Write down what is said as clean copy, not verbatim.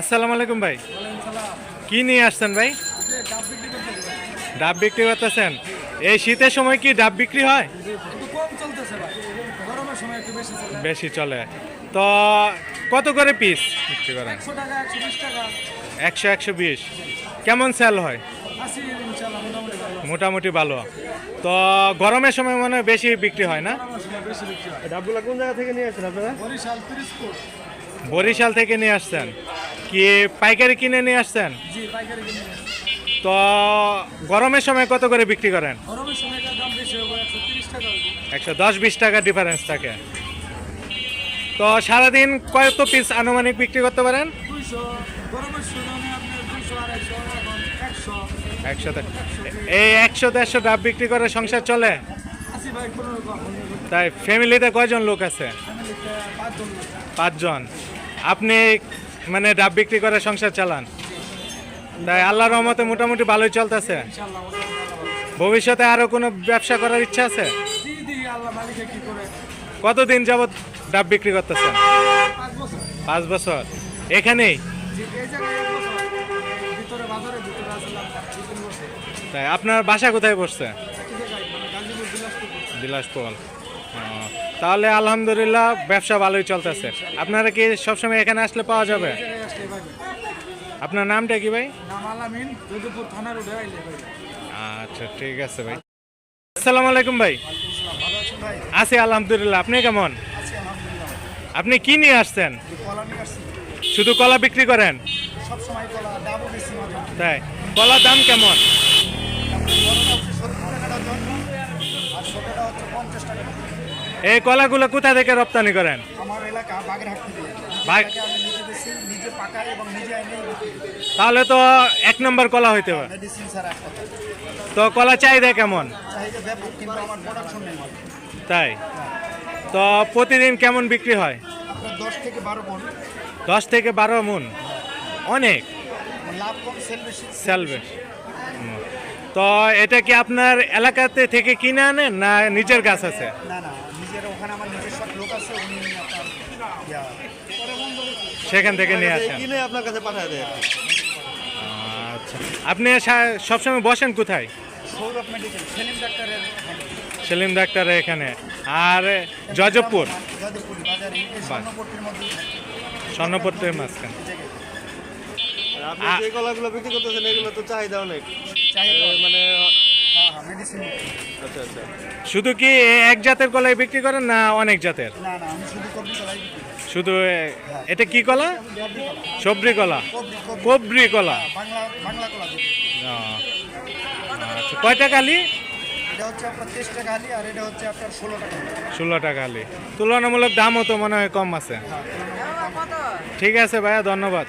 আসসালামু আলাইকুম ভাই। কি নিয়ে আসছেন ভাই? ডাব বিক্রি করতেছেন? এই শীতের সময় কি ডাব বিক্রি হয়? বেশি চলে তো। কত করে পিস বিক্রি করেন? 100 120। কেমন সেল হয়? মোটামুটি ভালো। তো গরমের সময় মনে হয় বেশি বিক্রি হয় না? ডাবগুলো কোন জায়গা থেকে নিয়ে আসছেন আপনারা? বরিশাল থেকে নিয়ে আসছেন? কি পাইকারি কিনে নিয়ে আসছেন? তো গরমের সময় কত করে বিক্রি করেন? 110-20 টাকা ডিফারেন্স থাকে। তো সারাদিন কত পিস আনুমানিক বিক্রি করতে পারেন? 100 এই 100-150 ডাব বিক্রি করে সংসার চলে? তাই ফ্যামিলিতে কয়জন লোক আছে? 5 জন। আপনি মানে ডাব বিক্রি করে সংসার চালান? তাই আল্লাহর রহমতে মোটামুটি ভালোই চলতেছে। ভবিষ্যতে আরো কোনো ব্যবসা করার ইচ্ছা আছে? কতদিন যাবত ডাব বিক্রি করতেছেন? 5 বছর। এখানেই? তাই আপনার বাসা কোথায় পড়ছে? বিলাসপুর। তাহলে আলহামদুলিল্লাহ ব্যবসা ভালোই চলতেছে। আপনারা কি সবসময় এখানে আসলে পাওয়া যাবে? আপনার নামটা কি ভাই? আচ্ছা ঠিক আছে ভাই। আসসালামু আলাইকুম ভাই। আছি আলহামদুলিল্লাহ। আপনি কেমন? আপনি কি নিয়ে আসছেন? শুধু কলা বিক্রি করেন? তাই কলার দাম কেমন? এই কলাগুলো কোথা থেকে রপ্তানি করেন? তাহলে তো 1 নম্বর কলা হইতে পারে। তো কলা চাহিদা কেমন? তাই তো প্রতিদিন কেমন বিক্রি হয়? 10 থেকে 12 মণ। অনেক সেল বেশি। তো এটা কি আপনার এলাকাতে থেকে কিনে আনেন না নিজের গাছ আছে? সেখান থেকে নিয়ে আসেন? আপনার কাছে পাঠায় দেয়। আচ্ছা, আপনি সবসময় বসেন কোথায়? সেলিম ডাক্তারের এখানে। আর জয়দেবপুর স্বর্ণপট্টির মাঝখানে। আপনি যে কলাগুলো বিক্রি করতেছেন এগুলো তো চাহিদা অনেক, মানে আচ্ছা আচ্ছা। শুধু কি এক জাতের কলাই বিক্রি করেন না অনেক জাতের? শুধু এটা কি কলা? সবরি কলা, কবরি কলা। আচ্ছা, কয়টা কালি? 16 টাকা আলি। তুলনামূলক দামও তো মনে হয় কম আছে। ঠিক আছে ভাইয়া, ধন্যবাদ।